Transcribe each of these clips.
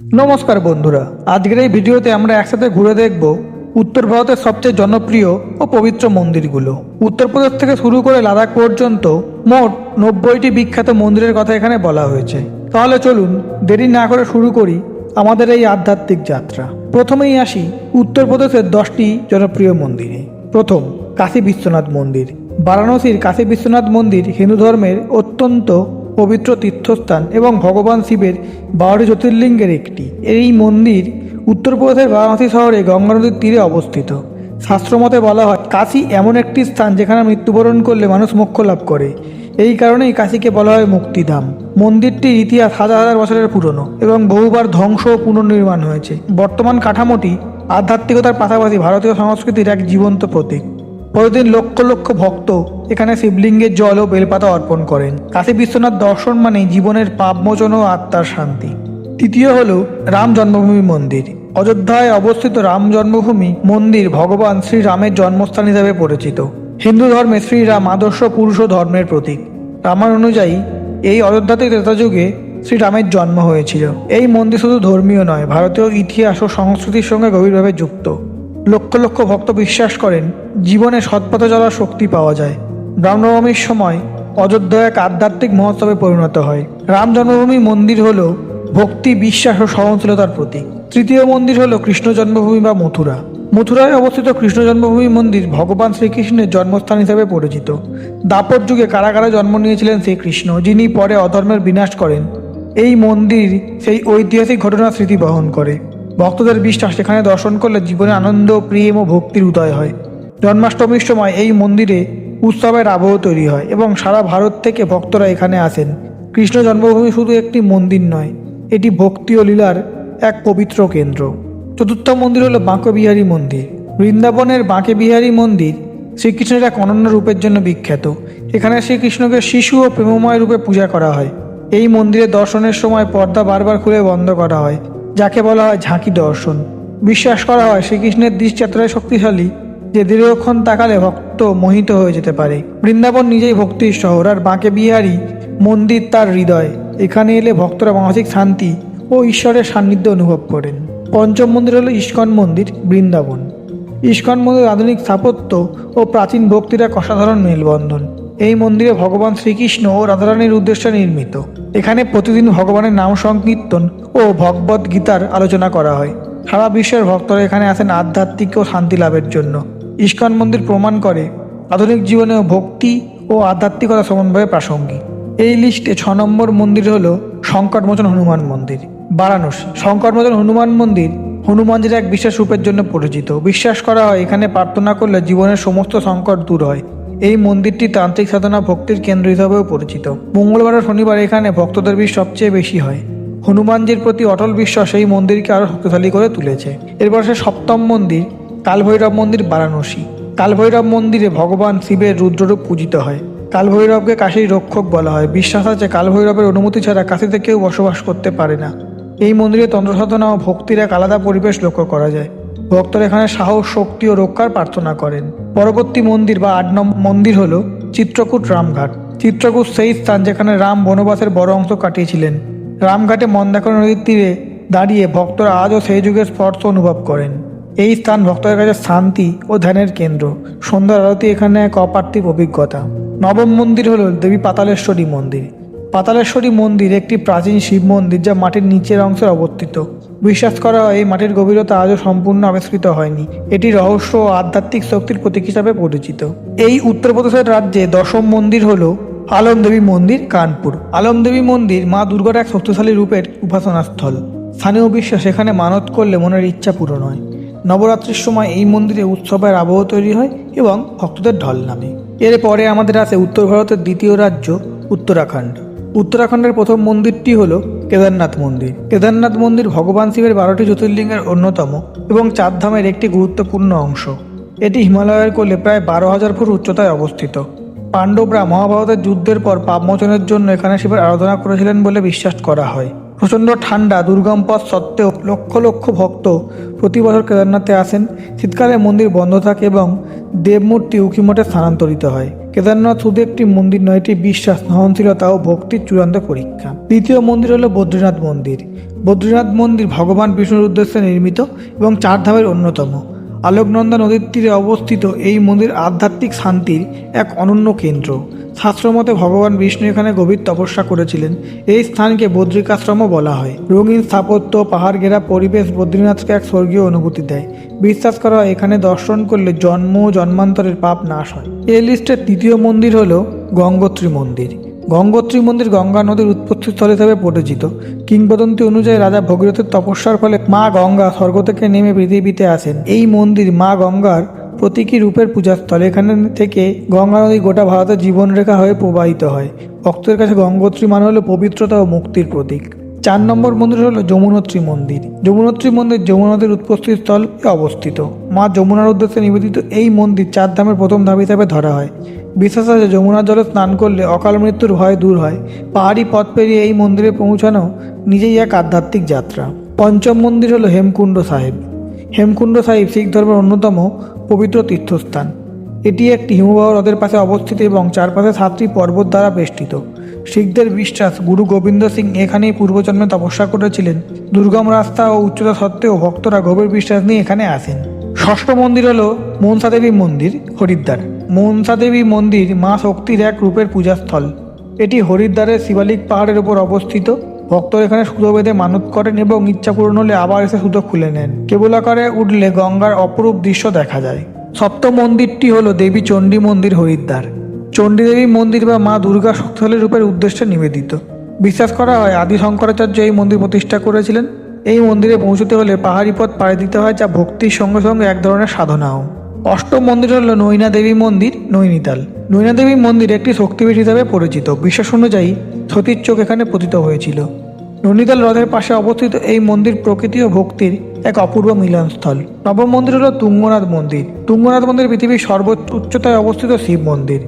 নমস্কার বন্ধুরা, আজকের এই ভিডিওতে আমরা একসাথে ঘুরে দেখব উত্তর ভারতের সবচেয়ে জনপ্রিয় ও পবিত্র মন্দিরগুলো। উত্তরপ্রদেশ থেকে শুরু করে লাদাখ পর্যন্ত মোট 90টি বিখ্যাত মন্দিরের কথা এখানে বলা হয়েছে। তাহলে চলুন দেরি না করে শুরু করি আমাদের এই আধ্যাত্মিক যাত্রা। প্রথমেই আসি উত্তরপ্রদেশের 10টি জনপ্রিয় মন্দিরে। প্রথম, কাশী বিশ্বনাথ মন্দির। বারাণসীর কাশী বিশ্বনাথ মন্দির হিন্দু ধর্মের অত্যন্ত পবিত্র তীর্থস্থান এবং ভগবান শিবের 12টি জ্যোতির্লিঙ্গের একটি। এই মন্দির উত্তরপ্রদেশের বারাণসী শহরে গঙ্গা নদীর তীরে অবস্থিত। শাস্ত্রমতে বলা হয়, কাশী এমন একটি স্থান যেখানে মৃত্যুবরণ করলে মানুষ মোক্ষ লাভ করে। এই কারণেই কাশীকে বলা হয় মুক্তিধাম। মন্দিরটির ইতিহাস হাজার হাজার বছরের পুরনো এবং বহুবার ধ্বংস ও পুনর্নির্মাণ হয়েছে। বর্তমান কাঠামোটি আধ্যাত্মিকতার পাশাপাশি ভারতীয় সংস্কৃতির এক জীবন্ত প্রতীক। প্রতিদিন লক্ষ লক্ষ ভক্ত এখানে শিবলিঙ্গের জল ও বেলপাতা অর্পণ করেন। কাশী বিশ্বনাথ দর্শন মানেই জীবনের পাপমোচন ও আত্মার শান্তি। তৃতীয় হল রাম জন্মভূমি মন্দির। অযোধ্যায় অবস্থিত রাম জন্মভূমি মন্দির ভগবান শ্রীরামের জন্মস্থান হিসেবে পরিচিত। হিন্দু ধর্মে শ্রীরাম আদর্শ পুরুষ ও ধর্মের প্রতীক। রামায়ণ অনুযায়ী এই অযোধ্যাতে ত্রেতা যুগে শ্রীরামের জন্ম হয়েছিল। এই মন্দির শুধু ধর্মীয় নয়, ভারতীয় ইতিহাস ও সংস্কৃতির সঙ্গে গভীরভাবে যুক্ত। লক্ষ লক্ষ ভক্ত বিশ্বাস করেন জীবনে সৎপথে চলার শক্তি পাওয়া যায়। রামনবমীর সময় অযোধ্যা এক আধ্যাত্মিক মহোৎসবে পরিণত হয়। রাম জন্মভূমি মন্দির হল ভক্তি, বিশ্বাস ও সহনশীলতার প্রতীক। তৃতীয় মন্দির হল কৃষ্ণ জন্মভূমি বা মথুরা। মথুরায় অবস্থিত কৃষ্ণ জন্মভূমি মন্দির ভগবান শ্রীকৃষ্ণের জন্মস্থান হিসেবে পরিচিত। দাপর যুগে কারাগারে জন্ম নিয়েছিলেন শ্রীকৃষ্ণ, যিনি পরে অধর্মের বিনাশ করেন। এই মন্দির সেই ঐতিহাসিক ঘটনার স্মৃতি বহন করে। ভক্তদের বিশ্বাস সেখানে দর্শন করলে জীবনে আনন্দ, প্রেম ও ভক্তির উদয় হয়। জন্মাষ্টমীর সময় এই মন্দিরে উৎসবের আবহ তৈরি হয় এবং সারা ভারত থেকে ভক্তরা এখানে আসেন। কৃষ্ণ জন্মভূমি শুধু একটি মন্দির নয়, এটি ভক্তি ও লীলার এক পবিত্র কেন্দ্র। চতুর্থ মন্দির হলো বাঁকে বিহারী মন্দির। বৃন্দাবনের বাঁকে বিহারী মন্দির শ্রীকৃষ্ণের এক অনন্য রূপের জন্য বিখ্যাত। এখানে শ্রীকৃষ্ণকে শিশু ও প্রেমময় রূপে পূজা করা হয়। এই মন্দিরে দর্শনের সময় পর্দা বারবার খুলে বন্ধ করা হয়, যাকে বলা হয় ঝাঁকি দর্শন। বিশ্বাস করা হয় শ্রীকৃষ্ণের দৃষ্টি এতটাই শক্তিশালী যে দীর্ঘক্ষণ তাকালে ভক্ত মোহিত হয়ে যেতে পারে। বৃন্দাবন নিজেই ভক্তির শহর, আর বাঁকে বিহারী মন্দির তার হৃদয়। এখানে এলে ভক্তরা মানসিক শান্তি ও ঈশ্বরের সান্নিধ্য অনুভব করেন। পঞ্চম মন্দির হলো ইস্কন মন্দির, বৃন্দাবন। ইস্কন মন্দির আধুনিক স্থাপত্য ও প্রাচীন ভক্তির এক অসাধারণ মেলবন্ধন। এই মন্দিরে ভগবান শ্রীকৃষ্ণ ও রাধারানীর উদ্দেশ্যে নির্মিত। এখানে প্রতিদিন ভগবানের নাম সংকীর্তন ও ভগবদ গীতার আলোচনা করা হয়। সারা বিশ্বের ভক্তরা এখানে আসেন আধ্যাত্মিক ও শান্তি লাভের জন্য। ইস্কন মন্দির প্রমাণ করে আধুনিক জীবনেও ভক্তি ও আধ্যাত্মিকতা সমানভাবে প্রাসঙ্গিক। এই লিস্টে 6 নম্বর মন্দির হলো সংকটমোচন হনুমান মন্দির, বারাণসী। সংকটমোচন হনুমান মন্দির হনুমানজির এক বিশেষ রূপের জন্য পরিচিত। বিশ্বাস করা হয় এখানে প্রার্থনা করলে জীবনের সমস্ত সংকট দূর হয়। এই মন্দিরটি তান্ত্রিক সাধনা ভক্তির কেন্দ্র হিসাবেও পরিচিত। মঙ্গলবার ও শনিবার এখানে ভক্তদের ভিড় সবচেয়ে বেশি হয়। হনুমানজির প্রতি অটল বিশ্বাস এই মন্দিরকে আরও শক্তিশালী করে তুলেছে। এরপর সে 7ম মন্দির কালভৈরব মন্দির, বারাণসী। কালভৈরব মন্দিরে ভগবান শিবের রুদ্ররূপ পূজিত হয়। কালভৈরবকে কাশীর রক্ষক বলা হয়। বিশ্বাস আছে কালভৈরবের অনুমতি ছাড়া কাশীতে কেউ বসবাস করতে পারে না। এই মন্দিরে তন্ত্র সাধনা ও ভক্তির এক আলাদা পরিবেশ লক্ষ্য করা যায়। ভক্তরা এখানে সাহস, শক্তি ও রক্ষার প্রার্থনা করেন। পরবর্তী মন্দির বা 8 নম্বর মন্দির হলো চিত্রকূট রামঘাট। চিত্রকূট সেই স্থান যেখানে রাম বনবাসের বড় অংশ কাটিয়েছিলেন। রামঘাটে মন্দাকিনী নদীর তীরে দাঁড়িয়ে ভক্তরা আজও সেই যুগের স্পর্শ অনুভব করেন। এই স্থান ভক্তদের কাছে শান্তি ও ধ্যানের কেন্দ্র। সন্ধ্যার আরতি এখানে এক অপার্থিব অভিজ্ঞতা। 9ম মন্দির হলো দেবী পাতালেশ্বরী মন্দির। পাতালেশ্বরী মন্দির একটি প্রাচীন শিব মন্দির যা মাটির নিচের অংশে অবস্থিত। বিশ্বাস করা হয় এই মাটির গভীরতা আজও সম্পূর্ণ আবিষ্কৃত হয়নি। এটি রহস্য ও আধ্যাত্মিক শক্তির প্রতীক হিসাবে পরিচিত। এই উত্তরপ্রদেশের রাজ্যে 10ম মন্দির হলো আলমদেবী মন্দির, কানপুর। আলমদেবী মন্দির মা দুর্গার এক শক্তিশালী রূপের উপাসনাস্থল। স্থানীয় বিশ্বাস এখানে মানত করলে মনের ইচ্ছা পূরণ হয়। নবরাত্রির সময় এই মন্দিরে উৎসবের আবহ তৈরি হয় এবং ভক্তদের ঢল নামে। এরপরে আমাদের আছে উত্তর ভারতের দ্বিতীয় রাজ্য উত্তরাখণ্ড। উত্তরাখণ্ডের প্রথম মন্দিরটি হলো কেদারনাথ মন্দির। কেদারনাথ মন্দির ভগবান শিবের 12টি জ্যোতির্লিঙ্গের অন্যতম এবং 4 ধামের একটি গুরুত্বপূর্ণ অংশ। এটি হিমালয়ের কোলে প্রায় 12,000 ফুট উচ্চতায় অবস্থিত। পাণ্ডবরা মহাভারতের যুদ্ধের পর পাপমোচনের জন্য এখানে শিবের আরাধনা করেছিলেন বলে বিশ্বাস করা হয়। প্রচণ্ড ঠান্ডা, দুর্গম পথ সত্ত্বেও লক্ষ লক্ষ ভক্ত প্রতি বছর কেদারনাথে আসেন। শীতকালে মন্দির বন্ধ থাকে এবং দেবমূর্তি উখিমঠে স্থানান্তরিত হয়। কেদারনাথ শুধু একটি মন্দির নয়, এটি বিশ্বাস, সহনশীলতা ও ভক্তির চূড়ান্ত পরীক্ষা। দ্বিতীয় মন্দির হলো বদ্রীনাথ মন্দির। বদ্রীনাথ মন্দির ভগবান বিষ্ণুর উদ্দেশ্যে নির্মিত এবং চারধামের অন্যতম। আলোকনন্দা নদীর তীরে অবস্থিত এই মন্দির আধ্যাত্মিক শান্তির এক অনন্য কেন্দ্র। শাস্ত্রমতে ভগবান বিষ্ণু এখানে গভীর তপস্যা করেছিলেন। এই স্থানকে বদ্রিকাশ্রমও বলা হয়। রঙিন স্থাপত্য, পাহাড় ঘেরা পরিবেশ বদ্রীনাথকে এক স্বর্গীয় অনুভূতি দেয়। বিশ্বাস করা হয় এখানে দর্শন করলে জন্ম ও জন্মান্তরের পাপ নাশ হয়। এই লিস্টের তৃতীয় মন্দির হল গঙ্গোত্রী মন্দির। গঙ্গোত্রী মন্দির গঙ্গা নদীর উৎপত্তিস্থল হিসেবে পরিচিত। কিংবদন্তি অনুযায়ী রাজা ভগীরথের তপস্যার ফলে মা গঙ্গা স্বর্গ থেকে নেমে পৃথিবীতে আসেন। এই মন্দির মা গঙ্গার প্রতীকী রূপের পূজাস্থল। এখানে থেকে গঙ্গা নদী গোটা ভারতের জীবনরেখা হয়ে প্রবাহিত হয়। ভক্তদের কাছে গঙ্গোত্রী মানে হলো পবিত্রতা ও মুক্তির প্রতীক। 4 নম্বর মন্দির হলো যমুনোত্রী মন্দির। যমুনোত্রী মন্দির যমুনা নদীর উৎপত্তিস্থলে অবস্থিত। মা যমুনার উদ্দেশ্যে নিবেদিত এই মন্দির 4 ধামের প্রথম ধাম হিসাবে ধরা হয়। বিশ্বাস আছে যমুনার জলে স্নান করলে অকাল মৃত্যুর ভয় দূর হয়। পাহাড়ি পথ পেরিয়ে এই মন্দিরে পৌঁছানো নিজেই এক আধ্যাত্মিক যাত্রা। 5ম মন্দির হলো হেমকুণ্ড সাহেব। হেমকুণ্ড সাহিব শিখ ধর্মের অন্যতম পবিত্র তীর্থস্থান। এটি একটি হিমবাহ হ্রদের পাশে অবস্থিত এবং চারপাশে 7টি পর্বত দ্বারা বেষ্টিত। শিখদের বিশ্বাস গুরু গোবিন্দ সিং এখানেই পূর্বজন্মে তপস্যা করেছিলেন। দুর্গম রাস্তা ও উচ্চতা সত্ত্বেও ভক্তরা গভীর বিশ্বাস নিয়ে এখানে আসেন। 6ষ্ঠ মন্দির হলো মনসা দেবী মন্দির, হরিদ্বার। মনসা দেবী মন্দির মা শক্তির এক রূপের পূজাস্থল। এটি হরিদ্বারের শিবালিক পাহাড়ের উপর অবস্থিত। ভক্তরা এখানে সুতো বেঁধে মানত করেন এবং ইচ্ছা পূরণ হলে আবার এসে সুতো খুলে নেন। কেবল আকারে উঠলে গঙ্গার অপরূপ দৃশ্য দেখা যায়। 7ম মন্দিরটি হলো দেবী চণ্ডী মন্দির, হরিদ্বার। চণ্ডী দেবী মন্দির বা মা দুর্গা শক্তিশালী রূপের উদ্দেশ্যে নিবেদিত। বিশ্বাস করা হয় আদি শঙ্করাচার্য এই মন্দির প্রতিষ্ঠা করেছিলেন। এই মন্দিরে পৌঁছতে হলে পাহাড়ি পথ পাড়ি দিতে হয়, যা ভক্তির সঙ্গে সঙ্গে এক ধরনের সাধনাও। 8ম মন্দির হলো নৈনা দেবী মন্দির, নৈনিতাল। নৈনা দেবী মন্দির একটি শক্তিপীঠ হিসাবে পরিচিত। বিশ্বাস অনুযায়ী সতীর চোখ এখানে পতিত হয়েছিল। নৈনিতাল হ্রদের পাশে অবস্থিত এই মন্দির প্রকৃতি ও ভক্তির এক অপূর্ব মিলনস্থল। 9ম মন্দির হলো তুঙ্গনাথ মন্দির। তুঙ্গনাথ মন্দির পৃথিবীর সর্বোচ্চ উচ্চতায় অবস্থিত শিব মন্দির।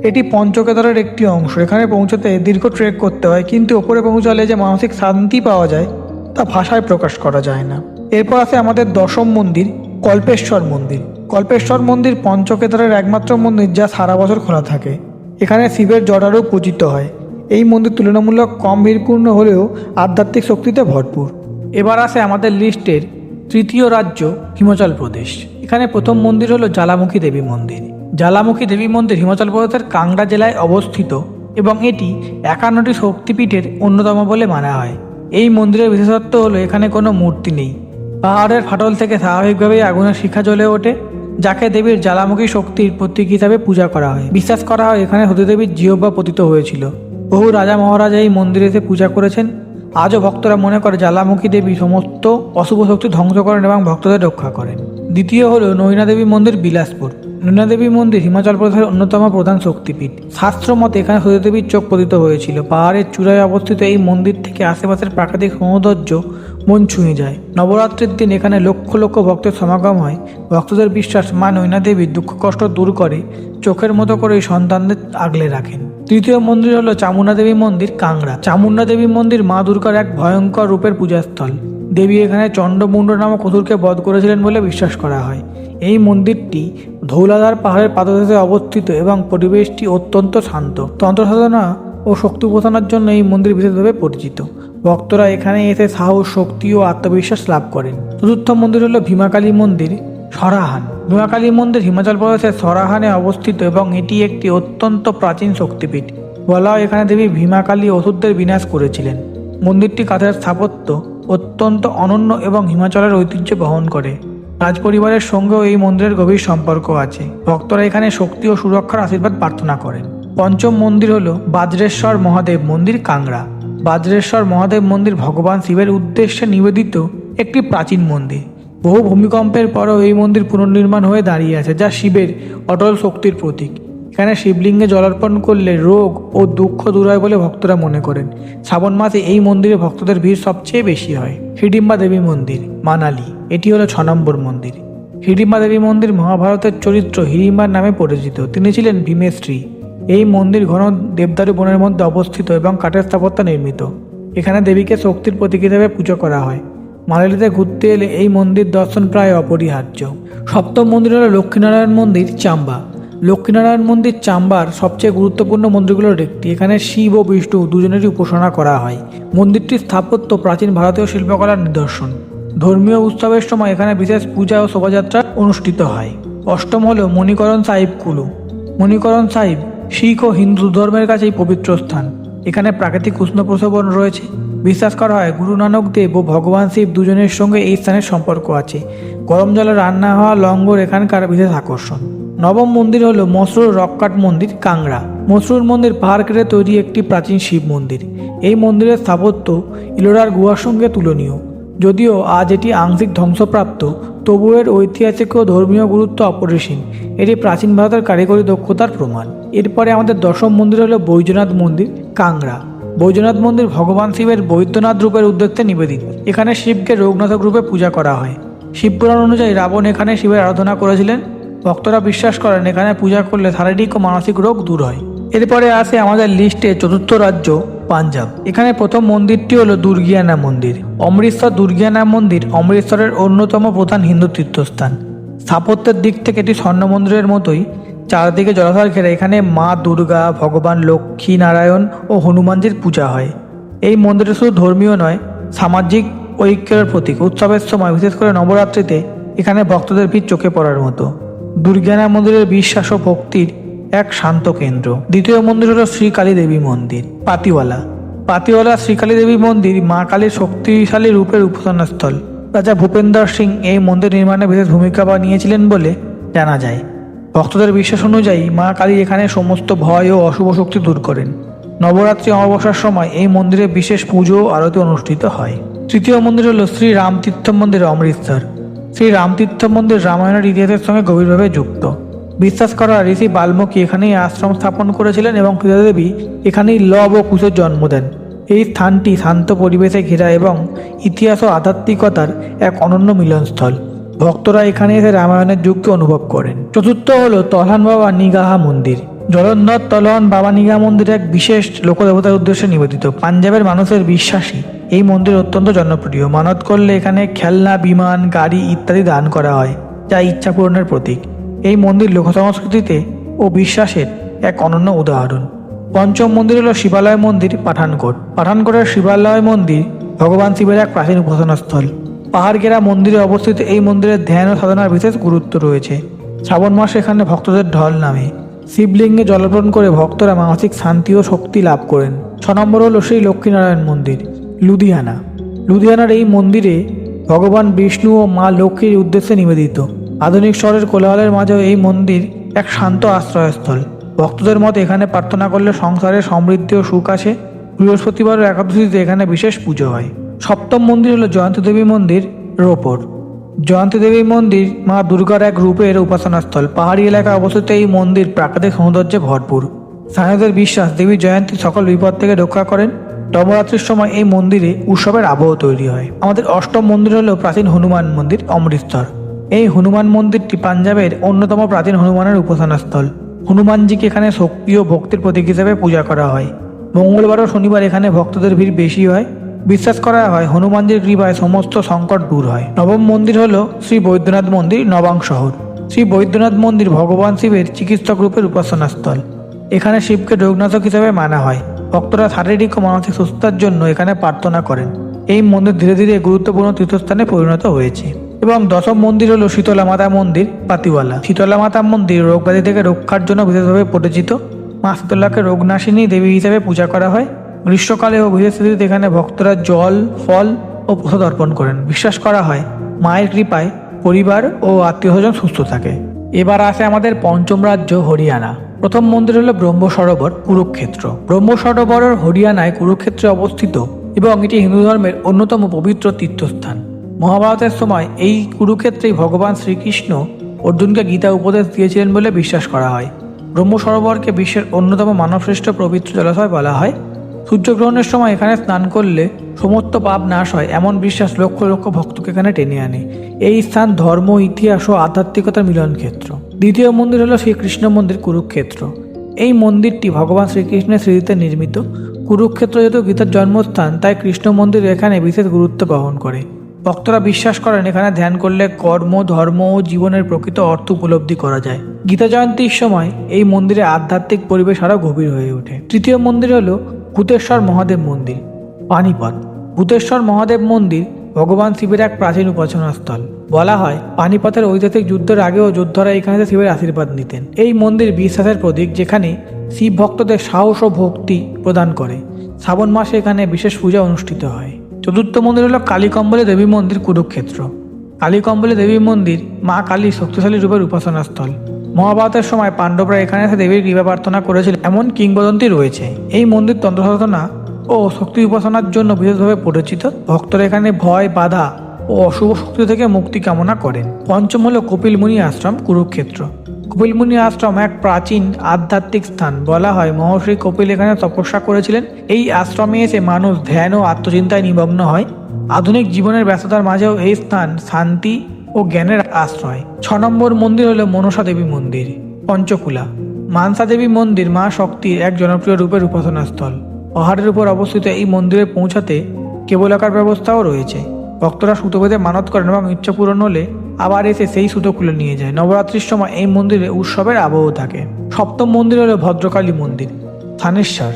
এটি পঞ্চকেদারের একটি অংশ। এখানে পৌঁছতে দীর্ঘ ট্রেক করতে হয়, কিন্তু ওপরে পৌঁছালে যে মানসিক শান্তি পাওয়া যায় তা ভাষায় প্রকাশ করা যায় না। এরপর আছে আমাদের 10ম মন্দির, কল্পেশ্বর মন্দির। কল্পেশ্বর মন্দির পঞ্চকেদারের একমাত্র মন্দির যা সারা বছর খোলা থাকে। এখানে শিবের জটারূপ পূজিত হয়। এই মন্দির তুলনামূলক কম ভিড়পূর্ণ হলেও আধ্যাত্মিক শক্তিতে ভরপুর। এবার আসে আমাদের লিস্টের তৃতীয় রাজ্য, হিমাচল প্রদেশ। এখানে প্রথম মন্দির হলো জ্বালামুখী দেবী মন্দির। জ্বালামুখী দেবী মন্দির হিমাচল প্রদেশের কাংড়া জেলায় অবস্থিত এবং এটি 51টি শক্তিপীঠের অন্যতম বলে মানা হয়। এই মন্দিরের বিশেষত্ব হলো এখানে কোনো মূর্তি নেই। পাহাড়ের ফাটল থেকে স্বাভাবিকভাবেই আগুনের শিখা জ্বলে ওঠে, যাকে দেবীর জ্বালামুখী শক্তির প্রতীক হিসাবে পূজা করা হয়। বিশ্বাস করা হয় এখানে সতীদেবীর জিহ্বা পতিত হয়েছিল। বহু রাজা মহারাজা এই মন্দিরে এসে পূজা করেছেন। আজও ভক্তরা মনে করে জ্বালামুখী দেবী সমস্ত অশুভ শক্তি ধ্বংস করেন এবং ভক্তদের রক্ষা করেন। দ্বিতীয় হলো নৈনা দেবী মন্দির, বিলাসপুর। নৈনা দেবী মন্দির হিমাচল প্রদেশের অন্যতম প্রধান শক্তিপীঠ। শাস্ত্র মতে এখানে সতীদেবীর চোখ পতিত হয়েছিল। পাহাড়ের চূড়ায় অবস্থিত এই মন্দির থেকে আশেপাশের প্রাকৃতিক সৌন্দর্য মন ছুঁয়ে যায়। নবরাত্রির দিন এখানে লক্ষ লক্ষ ভক্তের সমাগম হয়। ভক্তদের বিশ্বাস মা নৈনা দেবী দুঃখ কষ্ট দূর করে চোখের মতো করে সন্তানদের আগলে রাখেন। তৃতীয় মন্দির হলো চামুন্ডা দেবী মন্দির, কাংড়া। চামুন্ডা দেবী মন্দির মা দুর্গার এক ভয়ঙ্কর রূপের পূজাস্থল। দেবী এখানে চণ্ডমুণ্ড নামক অসুরকে বধ করেছিলেন বলে বিশ্বাস করা হয়। এই মন্দিরটি ধৌলাধার পাহাড়ের পাদদেশে অবস্থিত এবং পরিবেশটি অত্যন্ত শান্ত। তন্ত্র সাধনা ও শক্তি উপাসনার জন্য এই মন্দির বিশেষভাবে পরিচিত। ভক্তরা এখানে এসে সাহস, শক্তি ও আত্মবিশ্বাস লাভ করেন। চতুর্থ মন্দির হলো ভীমাকালী মন্দির, সরাহান। ভীমাকালী মন্দির হিমাচল প্রদেশের সরাহানে অবস্থিত এবং এটি একটি অত্যন্ত প্রাচীন শক্তিপীঠ। বলা হয় এখানে দেবী ভীমাকালী অসুরদের বিনাশ করেছিলেন। মন্দিরটি কাঠের স্থাপত্য অত্যন্ত অনন্য এবং হিমাচলের ঐতিহ্য বহন করে। রাজপরিবারের সঙ্গেও এই মন্দিরের গভীর সম্পর্ক আছে। ভক্তরা এখানে শক্তি ও সুরক্ষার আশীর্বাদ প্রার্থনা করেন। পঞ্চম মন্দির হলো বাজ্রেশ্বর মহাদেব মন্দির, কাংড়া। বাজ্রেশ্বর মহাদেব মন্দির ভগবান শিবের উদ্দেশ্যে নিবেদিত একটি প্রাচীন মন্দির। বহু ভূমিকম্পের পরও এই মন্দির পুনর্নির্মাণ হয়ে দাঁড়িয়ে আছে, যা শিবের অটল শক্তির প্রতীক। এখানে শিবলিঙ্গে জলার্পণ করলে রোগ ও দুঃখ দূর হয় বলে ভক্তরা মনে করেন। শ্রাবণ মাসে এই মন্দিরে ভক্তদের ভিড় সবচেয়ে বেশি হয়। হিডিম্বা দেবী মন্দির, মানালি। এটি হলো 6 নম্বর মন্দির। হিডিম্বা দেবী মন্দির মহাভারতের চরিত্র হিড়িম্বার নামে পরিচিত। তিনি ছিলেন ভীমের স্ত্রী। এই মন্দির ঘন দেবদারু বনের মধ্যে অবস্থিত এবং কাঠের স্থাপত্য নির্মিত। এখানে দেবীকে শক্তির প্রতীক হিসেবে পুজো করা হয়। মানালিতে ঘুরতে এলে এই মন্দির দর্শন প্রায় অপরিহার্য। সপ্তম মন্দির হলো লক্ষ্মীনারায়ণ মন্দির, চাম্বা। লক্ষ্মীনারায়ণ মন্দির চাম্বার সবচেয়ে গুরুত্বপূর্ণ মন্দিরগুলোর একটি। এখানে শিব ও বিষ্ণু দুজনেরই উপাসনা করা হয়। মন্দিরটির স্থাপত্য প্রাচীন ভারতীয় শিল্পকলার নিদর্শন। ধর্মীয় উৎসবের সময় এখানে বিশেষ পূজা ও শোভাযাত্রা অনুষ্ঠিত হয়। অষ্টম হল মণিকরণ সাহিব কুলু। মণিকরণ সাহিব শিখ ও হিন্দু ধর্মের কাছেই পবিত্র স্থান। এখানে প্রাকৃতিক উষ্ণ প্রসবন রয়েছে। বিশ্বাস করা হয় গুরু নানক দেব ও ভগবান শিব দুজনের সঙ্গে এই স্থানের সম্পর্ক আছে। গরম জলে রান্না হওয়া লঙ্গর এখানকার বিশেষ আকর্ষণ। নবম মন্দির হলো মসরুর রককাট মন্দির, কাংড়া। মসরুর মন্দির পাহাড় কেটে তৈরি একটি প্রাচীন শিব মন্দির। এই মন্দিরের স্থাপত্য ইলোরার গুহার সঙ্গে তুলনীয়। যদিও আজ এটি আংশিক ধ্বংসপ্রাপ্ত, তবুও এর ঐতিহাসিক ও ধর্মীয় গুরুত্ব অপরিসীম। এটি প্রাচীন ভারতের কারিগরি দক্ষতার প্রমাণ। এরপরে আমাদের দশম মন্দির হলো বৈদ্যনাথ মন্দির, কাংড়া। বৈদ্যনাথ মন্দির ভগবান শিবের বৈদ্যনাথ রূপের উদ্দেশ্যে নিবেদিত। এখানে শিবকে রোগনাথক রূপে পূজা করা হয়। শিবপুরাণ অনুযায়ী রাবণ এখানে শিবের আরাধনা করেছিলেন। ভক্তরা বিশ্বাস করেন এখানে পূজা করলে শারীরিক ও মানসিক রোগ দূর হয়। এরপরে আসে আমাদের লিস্টে চতুর্থ রাজ্য পাঞ্জাব। এখানে প্রথম মন্দিরটি হলো দুর্গিয়ানা মন্দির। অমৃতসর দুর্গিয়ানা মন্দির অমৃতসরের অন্যতম প্রধান হিন্দু তীর্থস্থান। স্থাপত্যের দিক থেকে এটি স্বর্ণ মন্দিরের মতোই। চারদিকে জলাধার ঘেরা। এখানে মা দুর্গা, ভগবান লক্ষ্মী নারায়ণ ও হনুমানজির পূজা হয়। এই মন্দিরটি শুধু ধর্মীয় নয়, সামাজিক ঐক্যের প্রতীক। উৎসবের সময় বিশেষ করে নবরাত্রিতে এখানে ভক্তদের ভিড় চোখে পড়ার মতো। দুর্গিয়ানা মন্দিরের বিশ্বাস ও ভক্তির এক শান্ত কেন্দ্র। দ্বিতীয় মন্দির হল শ্রীকালী দেবী মন্দির, পাতিওয়ালা। পাতিওয়ালা শ্রীকালী দেবী মন্দির মা কালীর শক্তিশালী রূপের উপাসনাস্থল। রাজা ভূপেন্দর সিং এই মন্দির নির্মাণে বিশেষ ভূমিকা নিয়েছিলেন বলে জানা যায়। ভক্তদের বিশ্বাস অনুযায়ী মা কালী এখানে সমস্ত ভয় ও অশুভ শক্তি দূর করেন। নবরাত্রি অমাবস্যার সময় এই মন্দিরে বিশেষ পুজো ও আরতি অনুষ্ঠিত হয়। তৃতীয় মন্দির হল শ্রী রামতীর্থ মন্দির, অমৃতসর। শ্রী রামতীর্থ মন্দির রামায়ণের ইতিহাসের সঙ্গে গভীরভাবে যুক্ত। বিশ্বাস করা হয় ঋষি বাল্মীকি এখানেই আশ্রম স্থাপন করেছিলেন এবং সীতাদেবী এখানেই লব ও কুশের জন্ম দেন। এই স্থানটি শান্ত পরিবেশে ঘেরা এবং ইতিহাস ও আধ্যাত্মিকতার এক অনন্য মিলনস্থল। ভক্তরা এখানে এসে রামায়ণের যুগকে অনুভব করেন। চতুর্থ হল তলহান বাবা নিগাহা মন্দির। জলন্ধর তলহান বাবা নিগাহা মন্দির এক বিশেষ লোকদেবতার উদ্দেশ্যে নিবেদিত। পাঞ্জাবের মানুষের বিশ্বাসী এই মন্দির অত্যন্ত জনপ্রিয়। মানত করলে এখানে খেলনা, বিমান, গাড়ি ইত্যাদি দান করা হয়, যা ইচ্ছা পূরণের প্রতীক। এই মন্দির লোক সংস্কৃতিতে ও বিশ্বাসের এক অনন্য উদাহরণ। পঞ্চম মন্দির হল শিবালয় মন্দির, পাঠানকোট। পাঠানকোটের শিবালয় মন্দির ভগবান শিবের এক প্রাচীন উপাসনাস্থল। পাহাড় ঘেরা মন্দিরে অবস্থিত এই মন্দিরের ধ্যান ও সাধনার বিশেষ গুরুত্ব রয়েছে। শ্রাবণ মাসে এখানে ভক্তদের ঢল নামে। শিবলিঙ্গে জলার্পণ করে ভক্তরা মানসিক শান্তি ও শক্তি লাভ করেন। 6 নম্বর হল শ্রী লক্ষ্মীনারায়ণ মন্দির, লুধিয়ানা। লুধিয়ানার এই মন্দিরে ভগবান বিষ্ণু ও মা লক্ষ্মীর উদ্দেশ্যে নিবেদিত। আধুনিক শহরের কোলাহলের মাঝেও এই মন্দির এক শান্ত আশ্রয়স্থল। ভক্তদের মতে এখানে প্রার্থনা করলে সংসারে সমৃদ্ধি ও সুখ আসে। বৃহস্পতিবার ও একাদশীতে এখানে বিশেষ পুজো হয়। সপ্তম মন্দির হলো জয়ন্তী দেবী মন্দির, রোপর। জয়ন্তী দেবী মন্দির মা দুর্গার এক রূপের উপাসনাস্থল। পাহাড়ি এলাকায় অবস্থিত এই মন্দির প্রাকৃতিক সৌন্দর্যে ভরপুর। স্থানীয়দের বিশ্বাস দেবী জয়ন্তী সকল বিপদ থেকে রক্ষা করেন। নবরাত্রির সময় এই মন্দিরে উৎসবের আবহ তৈরি হয়। আমাদের অষ্টম মন্দির হলো প্রাচীন হনুমান মন্দির, অমৃতসর। এই হনুমান মন্দিরটি পাঞ্জাবের অন্যতম প্রাচীন হনুমানের উপাসনাস্থল। হনুমানজিকে এখানে শক্তি ও ভক্তির প্রতীক হিসেবে পূজা করা হয়। মঙ্গলবার ও শনিবার এখানে ভক্তদের ভিড় বেশি হয়। বিশ্বাস করা হয় হনুমানজির কৃপায় সমস্ত সংকট দূর হয়। নবম মন্দির হলো শ্রী বৈদ্যনাথ মন্দির, নবাং শহর। শ্রী বৈদ্যনাথ মন্দির ভগবান শিবের চিকিৎসক রূপের উপাসনাস্থল। এখানে শিবকে রোগনাথক হিসেবে মানা হয়। ভক্তরা শারীরিক ও মানসিক সুস্থতার জন্য এখানে প্রার্থনা করেন। এই মন্দির ধীরে ধীরে গুরুত্বপূর্ণ তীর্থস্থানে পরিণত হয়েছে। এবং দশম মন্দির হলো শীতলা মাতা মন্দির, পাতিওয়ালা। শীতলা মাতা মন্দির রোগব্যাধি থেকে রক্ষার জন্য বিশেষভাবে পরিচিত। মা শীতলাকে রোগনাশিনী দেবী হিসেবে পূজা করা হয়। গ্রীষ্মকালে ও বিশেষ তিথিতে এখানে ভক্তরা জল, ফল ও প্রসাদ অর্পণ করেন। বিশ্বাস করা হয় মায়ের কৃপায় পরিবার ও আত্মীয় স্বজন সুস্থ থাকে। এবার আসে আমাদের পঞ্চম রাজ্য হরিয়ানা। প্রথম মন্দির হলো ব্রহ্ম সরোবর, কুরুক্ষেত্র। ব্রহ্ম সরোবর হরিয়ানায় কুরুক্ষেত্রে অবস্থিত এবং এটি হিন্দু ধর্মের অন্যতম পবিত্র তীর্থস্থান। মহাভারতের সময় এই কুরুক্ষেত্রেই ভগবান শ্রীকৃষ্ণ অর্জুনকে গীতা উপদেশ দিয়েছিলেন বলে বিশ্বাস করা হয়। ব্রহ্ম সরোবরকে বিশ্বের অন্যতম মানবশ্রেষ্ঠ পবিত্র জলাশয় বলা হয়। সূর্যগ্রহণের সময় এখানে স্নান করলে সমস্ত পাপ নাশ হয়, এমন বিশ্বাস লক্ষ লক্ষ ভক্তকে এখানে টেনে আনে। এই স্থান ধর্ম, ইতিহাস ও আধ্যাত্মিকতার মিলন ক্ষেত্র। দ্বিতীয় মন্দির হলো শ্রীকৃষ্ণ মন্দির, কুরুক্ষেত্র। এই মন্দিরটি ভগবান শ্রীকৃষ্ণের স্মৃতিতে নির্মিত। কুরুক্ষেত্র যেহেতু গীতার জন্মস্থান, তাই কৃষ্ণ মন্দির এখানে বিশেষ গুরুত্ব বহন করে। ভক্তরা বিশ্বাস করেন এখানে ধ্যান করলে কর্ম, ধর্ম ও জীবনের প্রকৃত অর্থ উপলব্ধি করা যায়। গীতা জয়ন্তীর সময় এই মন্দিরে আধ্যাত্মিক পরিবেশ আরও গভীর হয়ে ওঠে। তৃতীয় মন্দির হলো ভূতেশ্বর মহাদেব মন্দির, পানিপথ। ভূতেশ্বর মহাদেব মন্দির ভগবান শিবের এক প্রাচীন উপাসনাস্থল। বলা হয় পানিপথের ঐতিহাসিক যুদ্ধের আগেও যোদ্ধারা এখানে শিবের আশীর্বাদ নিতেন। এই মন্দির বিশ্বাসের প্রতীক, যেখানে শিব ভক্তদের সাহস ও ভক্তি প্রদান করে। শ্রাবণ মাসে এখানে বিশেষ পূজা অনুষ্ঠিত হয়। চতুর্থ মন্দির হলো কালীকম্বলী দেবী মন্দির, কুরুক্ষেত্র। কালীকম্বলী দেবী মন্দির মা কালীর শক্তিশালী রূপের উপাসনাস্থল। মহাভারতের সময় পাণ্ডবরা এখানে এসে দেবীর কৃপা প্রার্থনা করেছিল এমন কিংবদন্তি রয়েছে। এই মন্দির তন্ত্র সাধনা ও শক্তি উপাসনার জন্য বিশেষভাবে পরিচিত। ভক্তরা এখানে ভয়, বাধা ও অশুভ শক্তি থেকে মুক্তি কামনা করেন। পঞ্চম হলো কপিলমুনি আশ্রম, কুরুক্ষেত্র। কপিলমুনি আশ্রম এক প্রাচীন আধ্যাত্মিক স্থান। বলা হয় মহর্ষি কপিল এখানে তপস্যা করেছিলেন। এই আশ্রমে এসে মানুষ ধ্যান ও আত্মচিন্তায় নিমগ্ন হয়। আধুনিক জীবনের ব্যস্ততার মাঝেও এই স্থান শান্তি ও জ্ঞানের আশ্রয়। 6 নম্বর মন্দির হলো মনসা দেবী মন্দির, পঞ্চকুলা। মানসা দেবী মন্দির মা শক্তির এক জনপ্রিয় রূপের উপাসনাস্থল। পাহাড়ের উপর অবস্থিত এই মন্দিরে পৌঁছাতে কেবলাকার ব্যবস্থাও রয়েছে। ভক্তরা সুতো বেঁধে মানত করেন এবং ইচ্ছা পূরণ হলে আবার এসে সেই সুতো খুলে নিয়ে যায়। নবরাত্রির সময় এই মন্দিরে উৎসবের আবহ থাকে। সপ্তম মন্দির হলো ভদ্রকালী মন্দির, থানেশ্বর।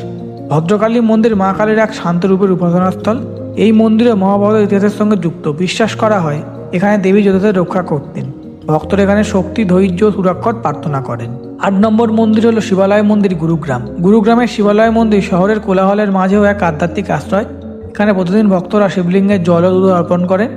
ভদ্রকালী মন্দির মা কালীর এক শান্ত রূপের উপাসনাস্থল। এই মন্দিরে মহাভারতের ইতিহাসের সঙ্গে যুক্ত। বিশ্বাস করা হয় এখানে দেবী যোদ্ধাদের রক্ষা করতেন। ভক্তরা এখানে শক্তি, ধৈর্য ও সুরক্ষার প্রার্থনা করেন। 8 নম্বর মন্দির হলো শিবালয় মন্দির, গুরুগ্রাম। গুরুগ্রামের শিবালয় মন্দির শহরের কোলাহলের মাঝেও এক আধ্যাত্মিক আশ্রয়। এখানে প্রতিদিন ভক্তরা শিবলিঙ্গের জল ও দুধ অর্পণ করেন।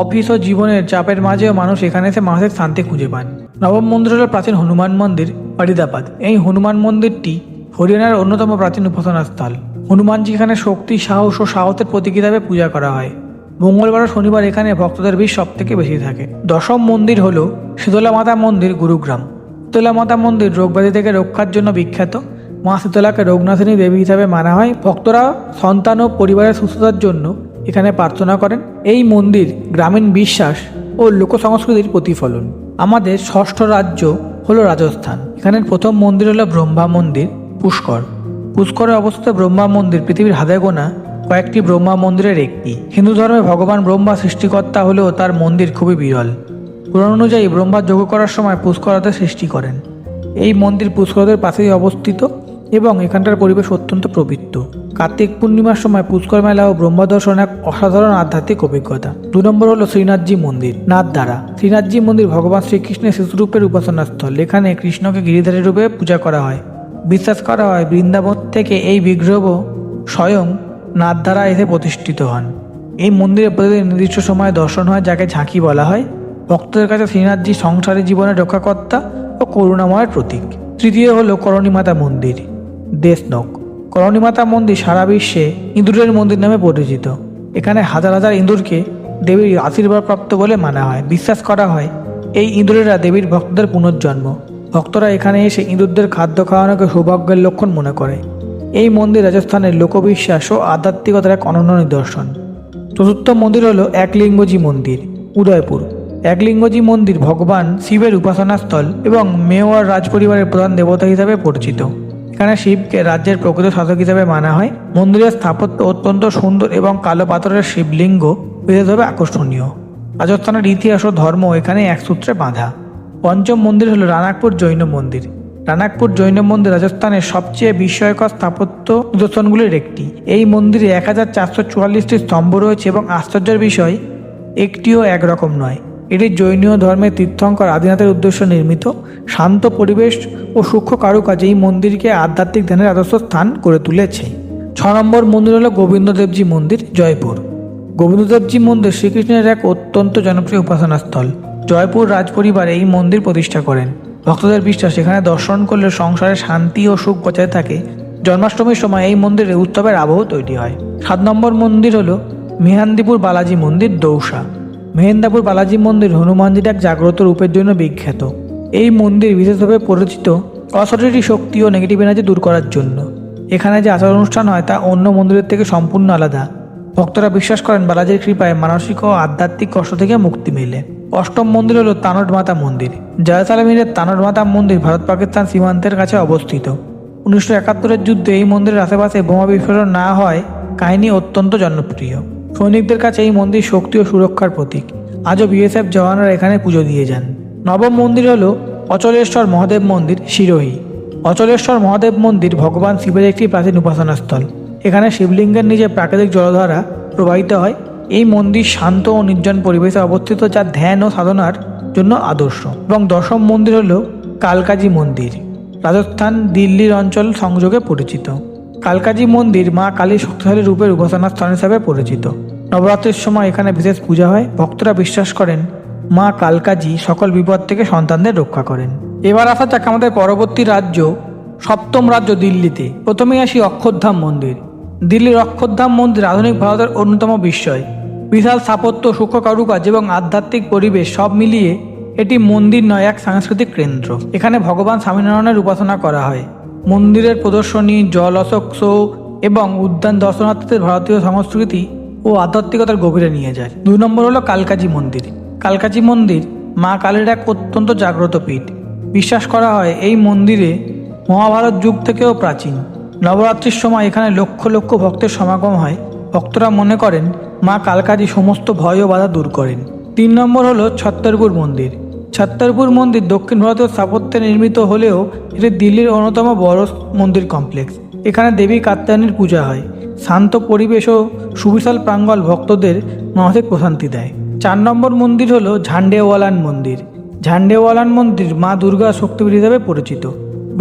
অফিস ও জীবনের চাপের মাঝেও মানুষ এখানে এসে মানসিক শান্তি খুঁজে পান। নবম মন্দির হল প্রাচীন হনুমান মন্দির, ফরিদাবাদ। এই হনুমান মন্দিরটি হরিয়ানার অন্যতম প্রাচীন উপাসনাস্থল। হনুমানজি এখানে শক্তি, সাহস ও সাহসের প্রতীক হিসাবে পূজা করা হয়। মঙ্গলবার ও শনিবার এখানে ভক্তদের ভিড় সব থেকে বেশি থাকে। দশম মন্দির হলো শীতলা মাতা মন্দির, গুরুগ্রাম। শীতলা মাতা মন্দির রোগব্যাধি থেকে রক্ষার জন্য বিখ্যাত। মা শীতলাকে রোগনাশিনী দেবী হিসাবে মানা হয়। ভক্তরা সন্তান ও পরিবারের সুস্থতার জন্য এখানে প্রার্থনা করেন। এই মন্দির গ্রামীণ বিশ্বাস ও লোক সংস্কৃতির প্রতিফলন। আমাদের ষষ্ঠ রাজ্য হলো রাজস্থান। এখানের প্রথম মন্দির হলো ব্রহ্মা মন্দির, পুষ্কর। পুষ্করে অবস্থিত ব্রহ্মা মন্দির পৃথিবীর হাতে গোনা কয়েকটি ব্রহ্মা মন্দিরের একটি। হিন্দু ধর্মে ভগবান ব্রহ্মা সৃষ্টিকর্তা হলেও তার মন্দির খুবই বিরল। পুরাণ অনুযায়ী ব্রহ্মা যজ্ঞ করার সময় পুষ্করতে সৃষ্টি করেন। এই মন্দির পুষ্করদের পাশেই অবস্থিত এবং এখানকার পরিবেশ অত্যন্ত পবিত্র। কার্তিক পূর্ণিমার সময় পুষ্কর মেলা ও ব্রহ্ম দর্শন এক অসাধারণ আধ্যাত্মিক অভিজ্ঞতা। 2 নম্বর হলো শ্রীনাথজি মন্দির, নাথদ্বারা। শ্রীনাথজি মন্দির ভগবান শ্রীকৃষ্ণের শিশুরূপের উপাসনাস্থল। এখানে কৃষ্ণকে গিরিধারী রূপে পূজা করা হয়। বিশ্বাস করা হয় বৃন্দাবন থেকে এই বিগ্রহ স্বয়ং নাথদ্বারা এসে প্রতিষ্ঠিত হন। এই মন্দিরে প্রতিদিন নির্দিষ্ট সময়ে দর্শন হয়, যাকে ঝাঁকি বলা হয়। ভক্তদের কাছে শ্রীনাথজি সংসারী জীবনের রক্ষাকর্তা ও করুণাময়ের প্রতীক। তৃতীয় হলো করণী মাতা মন্দির, দেশনক। করণী মাতা মন্দির সারা বিশ্বে ইঁদুরের মন্দির নামে পরিচিত। এখানে হাজার হাজার ইঁদুরকে দেবীর আশীর্বাদ প্রাপ্ত বলে মানা হয়। বিশ্বাস করা হয় এই ইঁদুরেরা দেবীর ভক্তদের পুনর্জন্ম। ভক্তরা এখানে এসে ইঁদুরদের খাদ্য খাওয়ানোকে সৌভাগ্যের লক্ষণ মনে করে। এই মন্দির রাজস্থানের লোকবিশ্বাস ও আধ্যাত্মিকতার এক অনন্য নিদর্শন। চতুর্থ মন্দির হলো একলিঙ্গজি মন্দির, উদয়পুর। একলিঙ্গজি মন্দির ভগবান শিবের উপাসনাস্থল এবং মেওয়ার রাজপরিবারের প্রধান দেবতা হিসাবে পরিচিত। এখানে শিবকে রাজ্যের প্রকৃত শাসক হিসাবে মানা হয়। মন্দিরের স্থাপত্য অত্যন্ত সুন্দর এবং কালো পাথরের শিবলিঙ্গ বিশেষভাবে আকর্ষণীয়। রাজস্থানের ইতিহাস ও ধর্ম এখানে এক সূত্রে বাঁধা। পঞ্চম মন্দির হলো রানাকপুর জৈন মন্দির। রানাকপুর জৈন মন্দির রাজস্থানের সবচেয়ে বিস্ময়কর স্থাপত্য নিদর্শনগুলির একটি। এই মন্দিরে 1444টি স্তম্ভ রয়েছে এবং আশ্চর্যের বিষয় একটিও একরকম নয়। এটি জৈন ধর্মের তীর্থঙ্কর আদিনাথের উদ্দেশ্যে নির্মিত। শান্ত পরিবেশ ও সূক্ষ্ম কারুকাজ এই মন্দিরকে আধ্যাত্মিক ধ্যানের আদর্শ স্থান করে তুলেছে। 6 নম্বর মন্দির হলো গোবিন্দদেবজি মন্দির, জয়পুর। গোবিন্দদেবজি মন্দির শ্রীকৃষ্ণের এক অত্যন্ত জনপ্রিয় উপাসনাস্থল। জয়পুর রাজপরিবার এই মন্দির প্রতিষ্ঠা করেন। ভক্তদের বিশ্বাস এখানে দর্শন করলে সংসারে শান্তি ও সুখ বজায় থাকে। জন্মাষ্টমীর সময় এই মন্দিরে উৎসবের আবহ তৈরি হয়। 7 নম্বর মন্দির হলো মেহেন্দিপুর বালাজি মন্দির, দৌসা। মেহেন্দাপুর বালাজি মন্দির হনুমানজির এক জাগ্রত রূপের জন্য বিখ্যাত। এই মন্দির বিশেষভাবে পরিচিত অশরীরী শক্তি ও নেগেটিভ এনার্জি দূর করার জন্য। এখানে যে আচার অনুষ্ঠান হয় তা অন্য মন্দিরের থেকে সম্পূর্ণ আলাদা। ভক্তরা বিশ্বাস করেন বালাজির কৃপায় মানসিক ও আধ্যাত্মিক কষ্ট থেকে মুক্তি মেলে। 8ম মন্দির হলো তানট মাতা মন্দির। জয়সালমীরের তানট মাতা মন্দির ভারত পাকিস্তান সীমান্তের কাছে অবস্থিত। 1971-এর যুদ্ধে এই মন্দিরের আশেপাশে বোমা বিস্ফোরণ না হয় কাহিনী অত্যন্ত জনপ্রিয়। সৈনিকদের কাছে এই মন্দির শক্তি ও সুরক্ষার প্রতীক। আজও বিএসএফ জওয়ানরা এখানে পুজো দিয়ে যান। নবম মন্দির হলো অচলেশ্বর মহাদেব মন্দির, সিরোহি। অচলেশ্বর মহাদেব মন্দির ভগবান শিবের একটি প্রাচীন উপাসনাস্থল। এখানে শিবলিঙ্গের নিচে প্রাকৃতিক জলধারা প্রবাহিত হয়। এই মন্দির শান্ত ও নির্জন পরিবেশে অবস্থিত, যা ধ্যান ও সাধনার জন্য আদর্শ। এবং দশম মন্দির হলো কালকাজি মন্দির, রাজস্থান দিল্লির অঞ্চল সংযোগে পরিচিত। কালকাজি মন্দির মা কালীর শক্তিশালী রূপের উপাসনা স্থান হিসাবে পরিচিত। নবরাত্রির সময় এখানে বিশেষ পূজা হয়। ভক্তরা বিশ্বাস করেন মা কালকাজি সকল বিপদ থেকে সন্তানদের রক্ষা করেন। এবার আসা যাক আমাদের পরবর্তী রাজ্য, সপ্তম রাজ্য দিল্লিতে। প্রথমেই আসি অক্ষরধাম মন্দির। দিল্লির অক্ষরধাম মন্দির আধুনিক ভারতের অন্যতম বিস্ময়। বিশাল স্থাপত্য, সূক্ষ্ম কারুকাজ এবং আধ্যাত্মিক পরিবেশ সব মিলিয়ে এটি মন্দির নয়, এক সাংস্কৃতিক কেন্দ্র। এখানে ভগবান স্বামীনারায়ণের উপাসনা করা হয়। মন্দিরের প্রদর্শনী, জলচক শো এবং উদ্যান দর্শনার্থীদের ভারতীয় সংস্কৃতি ও আধ্যাত্মিকতার গভীরে নিয়ে যায়। 2 নম্বর হলো কালকাজি মন্দির। কালকাজি মন্দির মা কালীর এক অত্যন্ত জাগ্রত পীঠ। বিশ্বাস করা হয় এই মন্দিরে মহাভারত যুগ থেকেও প্রাচীন। নবরাত্রির সময় এখানে লক্ষ লক্ষ ভক্তের সমাগম হয়। ভক্তরা মনে করেন মা কালকাজি সমস্ত ভয় ও বাধা দূর করেন। 3 নম্বর হলো ছত্তরপুর মন্দির। ছত্তরপুর মন্দির দক্ষিণ ভারতীয় স্থাপত্যে নির্মিত হলেও এটি দিল্লির অন্যতম বড় মন্দির কমপ্লেক্স। এখানে দেবী কাত্যায়নীর পূজা হয়। শান্ত পরিবেশ ও সুবিশাল প্রাঙ্গণ ভক্তদের মানসিক প্রশান্তি দেয়। 4 নম্বর মন্দির হলো ঝান্ডেওয়ালান মন্দির। ঝান্ডেওয়ালান মন্দির মা দুর্গা শক্তিপীঠ হিসেবে পরিচিত।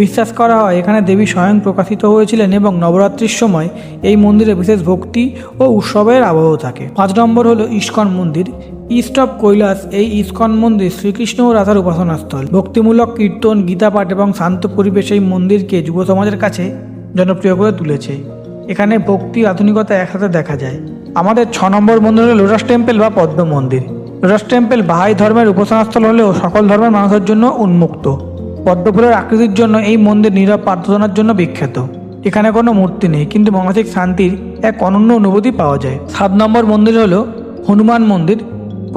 বিশ্বাস করা হয় এখানে দেবী স্বয়ং প্রকাশিত হয়েছিলেন এবং নবরাত্রির সময় এই মন্দিরে বিশেষ ভক্তি ও উৎসবের আবহ থাকে। 5 নম্বর হলো ইস্কন মন্দির। East of Kailash. এই ইস্কন মন্দির শ্রীকৃষ্ণ ও রাধার উপাসনাস্থল। ভক্তিমূলক কীর্তন, গীতাপাঠ এবং শান্ত পরিবেশ এই মন্দিরকে যুব সমাজের কাছে জনপ্রিয় করে তুলেছে। এখানে ভক্তি আধুনিকতা একসাথে দেখা যায়। আমাদের 6 নম্বর মন্দির হলো লোটাস টেম্পল বা পদ্ম মন্দির। লোটাস টেম্পল বাহাই ধর্মের উপাসনাস্থল হলেও সকল ধর্মের মানুষের জন্য উন্মুক্ত। পদ্মফুলের আকৃতির জন্য এই মন্দির নীরব প্রার্থনার জন্য বিখ্যাত। এখানে কোনো মূর্তি নেই, কিন্তু মানসিক শান্তির এক অনন্য অনুভূতি পাওয়া যায়। 7 নম্বর মন্দির হলো হনুমান মন্দির,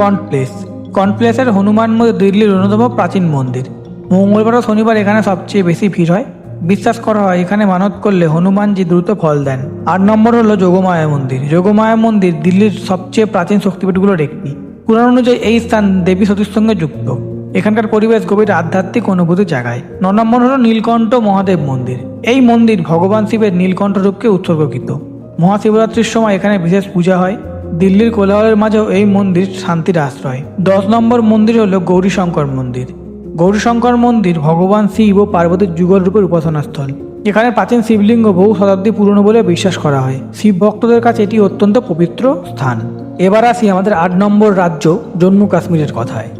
কনপ্লেস। কনপ্লেসের হনুমান মন্দির দিল্লির অন্যতম প্রাচীন মন্দির। মঙ্গলবার ও শনিবার এখানে সবচেয়ে বেশি ভিড় হয়। বিশ্বাস করা হয় এখানে মানত করলে হনুমানজি দ্রুত ফল দেন। 8 নম্বর হলো যোগমায়া মন্দির। যোগমায়া মন্দির দিল্লির সবচেয়ে প্রাচীন শক্তিপীঠগুলোর একটি। পুরাণ অনুযায়ী এই স্থান দেবী সতীর সঙ্গে যুক্ত। এখানকার পরিবেশ গভীর আধ্যাত্মিক অনুভূতি জাগায়। 9 নম্বর হলো নীলকণ্ঠ মহাদেব মন্দির। এই মন্দির ভগবান শিবের নীলকণ্ঠ রূপকে উৎসর্গকৃত। মহাশিবরাত্রির সময় এখানে বিশেষ পূজা হয়। দিল্লির কোলাহলের মাঝেও এই মন্দির শান্তির আশ্রয়। 10 নম্বর মন্দির হলো গৌরীশঙ্কর মন্দির। গৌরীশঙ্কর মন্দির ভগবান শিব ও পার্বতীর যুগল রূপের উপাসনাস্থল। এখানে প্রাচীন শিবলিঙ্গ বহু শতাব্দী পুরনো বলে বিশ্বাস করা হয়। শিব ভক্তদের কাছে এটি অত্যন্ত পবিত্র স্থান। এবার আসি আমাদের 8 নম্বর রাজ্য জম্মু কাশ্মীরের কথায়।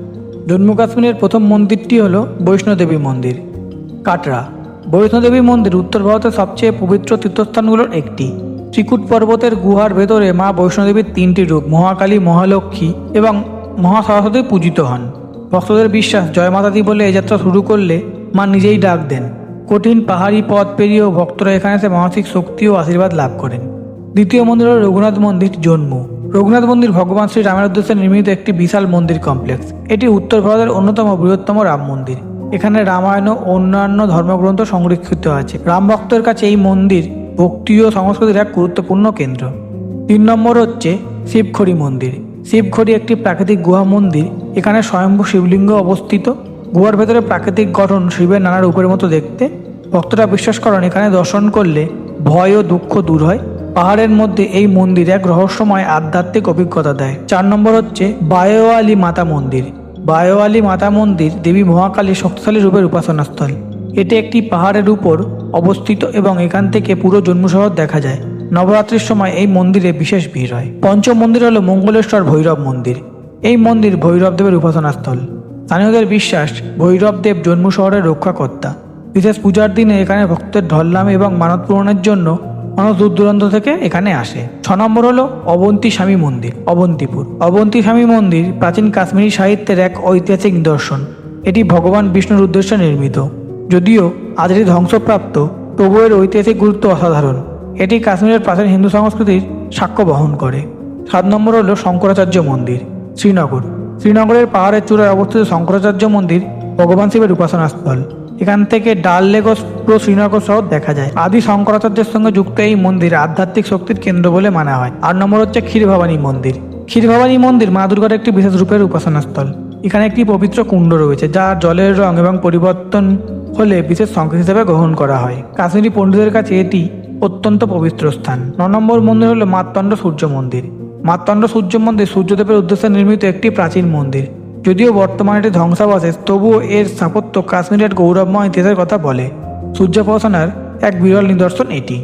জম্মু কাশ্মীরের প্রথম মন্দিরটি হলো বৈষ্ণোদেবী মন্দির, কাটরা। বৈষ্ণোদেবী মন্দির উত্তর ভারতের সবচেয়ে পবিত্র তীর্থস্থানগুলোর একটি। ত্রিকুট পর্বতের গুহার ভেতরে মা বৈষ্ণোদেবীর 3টি রূপ মহাকালী, মহালক্ষ্মী এবং মহাসরস্বতী পূজিত হন। ভক্তদের বিশ্বাস জয় মাতাদি বলে এই যাত্রা শুরু করলে মা নিজেই ডাক দেন। কঠিন পাহাড়ি পথ পেরিয়েও ভক্তরা এখানে এসে মানসিক শক্তি ও আশীর্বাদ লাভ করেন। দ্বিতীয় মন্দির হল রঘুনাথ মন্দির, জম্মু। রঘুনাথ মন্দির ভগবান শ্রী রামের উদ্দেশ্যে নির্মিত একটি বিশাল মন্দির কমপ্লেক্স। এটি উত্তর ভারতের অন্যতম বৃহত্তম রাম মন্দির। এখানে রামায়ণ ও অন্যান্য ধর্মগ্রন্থ সংরক্ষিত আছে। রাম ভক্তের কাছে এই মন্দির ভক্তি ও সংস্কৃতির এক গুরুত্বপূর্ণ কেন্দ্র। 3 নম্বর হচ্ছে শিবখড়ি মন্দির। শিবখড়ি একটি প্রাকৃতিক গুহা মন্দির। এখানে স্বয়ম্ভু শিবলিঙ্গ অবস্থিত। গুহার ভেতরে প্রাকৃতিক গঠন শিবের নানা রূপের মতো দেখতে। ভক্তরা বিশ্বাস করেন এখানে দর্শন করলে ভয় ও দুঃখ দূর হয়। পাহাড়ের মধ্যে এই মন্দির এক রহস্যময় আধ্যাত্মিক অভিজ্ঞতা দেয়। 4 নম্বর হচ্ছে বায়োয়ালি মাতা মন্দির। বায়োয়ালি মাতা মন্দির দেবী মহাকালী শক্তিশালী রূপের উপাসনাস্থল। এটি একটি পাহাড়ের উপর অবস্থিত এবং এখান থেকে পুরো জম্মু শহর দেখা যায়। নবরাত্রির সময় এই মন্দিরে বিশেষ ভিড় হয়। পঞ্চম মন্দির হলো মঙ্গলেশ্বর ভৈরব মন্দির। এই মন্দির ভৈরব দেবের উপাসনাস্থল। স্থানীয়দের বিশ্বাস ভৈরব দেব জম্মু শহরের রক্ষাকর্তা। বিশেষ পূজার দিনে এখানে ভক্তদের ঢলনামে এবং মানত পূরণের জন্য মানুষ দূর দূরান্ত থেকে এখানে আসে। 6 নম্বর হলো অবন্তী স্বামী মন্দির, অবন্তিপুর। অবন্তী স্বামী মন্দির প্রাচীন কাশ্মীরি সাহিত্যের এক ঐতিহাসিক নিদর্শন। এটি ভগবান বিষ্ণুর উদ্দেশ্যে নির্মিত। যদিও আজ এটি ধ্বংসপ্রাপ্ত, তবু এর ঐতিহাসিক গুরুত্ব অসাধারণ। এটি কাশ্মীরের প্রাচীন হিন্দু সংস্কৃতির সাক্ষ্য বহন করে। 7 নম্বর হলো শঙ্করাচার্য মন্দির, শ্রীনগর। শ্রীনগরের পাহাড়ের চূড়ায় অবস্থিত শঙ্করাচার্য মন্দির ভগবান শিবের উপাসনাস্থল। এখান থেকে ডাল লেক ও পুরো শ্রীনগর শহর দেখা যায়। আদি শঙ্করাচার্যের সঙ্গে যুক্ত এই মন্দির আধ্যাত্মিক শক্তির কেন্দ্র বলে মানা হয়। 8 নম্বর হচ্ছে ক্ষীরভবানী মন্দির। ক্ষীরভবানী মন্দির মা দুর্গার একটি বিশেষ রূপের উপাসনাস্থল। এখানে একটি পবিত্র কুণ্ড রয়েছে যা জলের রং এবং পরিবর্তন হলে বিশেষ সংকেত হিসেবে গ্রহণ করা হয়। কাশ্মীরি পণ্ডিতের কাছে এটি অত্যন্ত পবিত্র স্থান। 9 নম্বর মন্দির হলো মার্তণ্ড সূর্য মন্দির। মার্তণ্ড সূর্য মন্দির সূর্যদেবের উদ্দেশ্যে নির্মিত একটি প্রাচীন মন্দির। যদিও বর্তমানে এটি ধ্বংসাবশেষ, তবুও এর স্থাপত্য কাশ্মীরের গৌরবময় ইতিহাসের কথা বলে। সূর্যোপাসনার এক বিরল নিদর্শন এটি।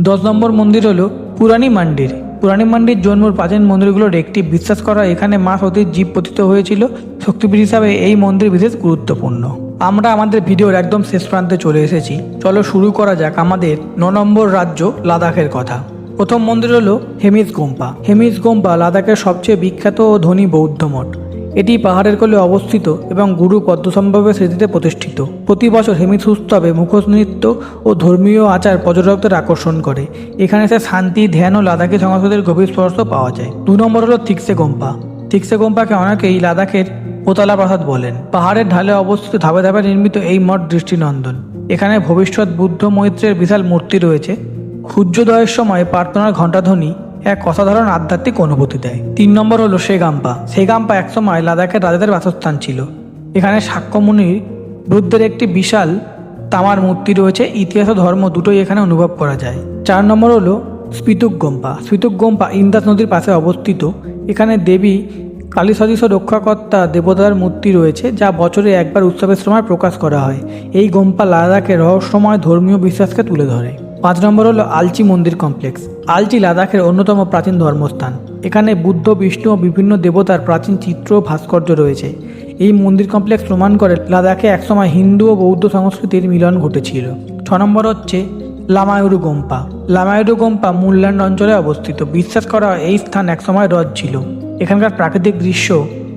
10 নম্বর মন্দির হলো পুরানি মন্দির। পুরানি মন্দির জন্মুর প্রাচীন মন্দিরগুলোর একটি। বিশ্বাস করা এখানে মা সতীর জীব পতিত হয়েছিল। শক্তিপীঠ হিসাবে এই মন্দির বিশেষ গুরুত্বপূর্ণ। আমরা আমাদের ভিডিওর একদম শেষ প্রান্তে চলে এসেছি। চলো শুরু করা যাক আমাদের 9 নম্বর রাজ্য লাদাখের কথা। প্রথম মন্দির হলো হেমিস গোম্পা। হেমিস গোম্পা লাদাখের সবচেয়ে বিখ্যাত ও ধনী বৌদ্ধ মঠ। এটি পাহাড়ের কোলে অবস্থিত এবং গুরু পদ্মসম্ভবের স্মৃতিতে প্রতিষ্ঠিত। প্রতি বছর হেমিস উৎসবে মুখোশ নৃত্য ও ধর্মীয় আচার পর্যটকদের আকর্ষণ করে। এখানে এসে শান্তি, ধ্যান ও লাদাখি সংস্কৃতির গভীর স্পর্শ পাওয়া যায়। 2 নম্বর হলো থিকসে গোম্পা। থিকসে গোম্পাকে অনেকেই লাদাখের পোতালা প্রাসাদ বলেন। পাহাড়ের ঢালে অবস্থিত ধাপে ধাপে নির্মিত এই মঠ দৃষ্টিনন্দন। এখানে ভবিষ্যৎ বুদ্ধ মৈত্রের বিশাল মূর্তি রয়েছে। সূর্যোদয়ের সময় প্রার্থনার ঘণ্টাধ্বনি এক অসাধারণ আধ্যাত্মিক অনুভূতি দেয়। 3 নম্বর হলো সেগাম্পা। সেগাম্পা একসময় লাদাখের রাজাদের বাসস্থান ছিল। এখানে সাক্ষ্যমুনির বুদ্ধের একটি বিশাল তামার মূর্তি রয়েছে। ইতিহাস ও ধর্ম দুটোই এখানে অনুভব করা যায়। 4 নম্বর হলো স্পিতুক গোম্পা। স্পিতুক গোম্পা ইন্দাস নদীর পাশে অবস্থিত। এখানে দেবী কালী সদৃশ রক্ষাকর্তা দেবতার মূর্তি রয়েছে, যা বছরে একবার উৎসবের সময় প্রকাশ করা হয়। এই গোম্পা লাদাখের রহস্যময় ধর্মীয় বিশ্বাসকে তুলে ধরে। 5 নম্বর হলো আলচি মন্দির কমপ্লেক্স। আলচি লাদাখের অন্যতম প্রাচীন ধর্মস্থান। এখানে বুদ্ধ, বিষ্ণু ও বিভিন্ন দেবতার প্রাচীন চিত্র ও ভাস্কর্য রয়েছে। এই মন্দির কমপ্লেক্স প্রমাণ করে লাদাখে একসময় হিন্দু ও বৌদ্ধ সংস্কৃতির মিলন ঘটেছিল। 6 নম্বর হচ্ছে লামায়ুরু গোম্পা। লামায়ুরু গোম্পা মুলল্যান্ড অঞ্চলে অবস্থিত। বিশ্বাস করা হয় এই স্থান একসময় হ্রদ ছিল। এখানকার প্রাকৃতিক দৃশ্য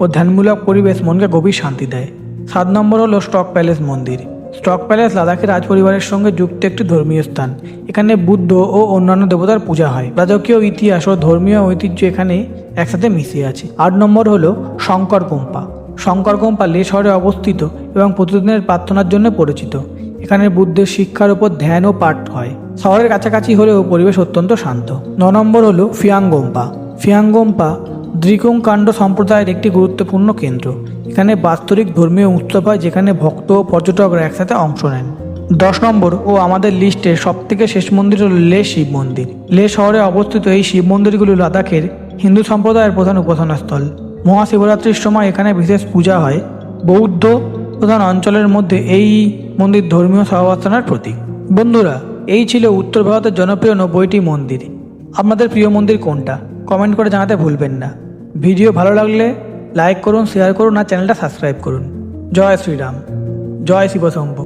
ও ধ্যানমূলক পরিবেশ মনকে গভীর শান্তি দেয়। 7 নম্বর হলো স্টক প্যালেস মন্দির। স্টক প্যালেস লাদাখের রাজপরিবারের সঙ্গে যুক্ত একটি ধর্মীয় স্থান। এখানে বুদ্ধ ও অন্যান্য দেবতার পূজা হয়। রাজকীয় ইতিহাস ও ধর্মীয় ঐতিহ্য এখানে একসাথে মিশে আছে। 8 নম্বর হলো শঙ্কর গোম্পা। শঙ্কর গোম্পা লে শহরে অবস্থিত এবং প্রতিদিনের প্রার্থনার জন্য পরিচিত। এখানে বুদ্ধের শিক্ষার উপর ধ্যান ও পাঠ হয়। শহরের কাছাকাছি হলেও পরিবেশ অত্যন্ত শান্ত। 9 নম্বর হলো ফিয়াং গোম্পা। ফিয়াং গোম্পা দ্রিকুং কাণ্ড সম্প্রদায়ের একটি গুরুত্বপূর্ণ কেন্দ্র। এখানে বাৎসরিক ধর্মীয় উৎসব হয়, যেখানে ভক্ত ও পর্যটকরা একসাথে অংশ নেন। 10 নম্বর ও আমাদের লিস্টের সবথেকে শেষ মন্দির হল লে শিব মন্দির। লে শহরে অবস্থিত এই শিব মন্দিরগুলি লাদাখের হিন্দু সম্প্রদায়ের প্রধান উপাসনাস্থল। মহাশিবরাত্রির সময় এখানে বিশেষ পূজা হয়। বৌদ্ধ প্রধান অঞ্চলের মধ্যে এই মন্দির ধর্মীয় সহাবস্থানের প্রতীক। বন্ধুরা, এই ছিল উত্তর ভারতের জনপ্রিয় 90টি মন্দির। আপনাদের প্রিয় মন্দির কোনটা কমেন্ট করে জানাতে ভুলবেন না। ভিডিও ভালো লাগলে লাইক করুন, শেয়ার করুন আর চ্যানেলটা সাবস্ক্রাইব করুন। জয় শ্রীরাম, জয় শিবশম্ভু।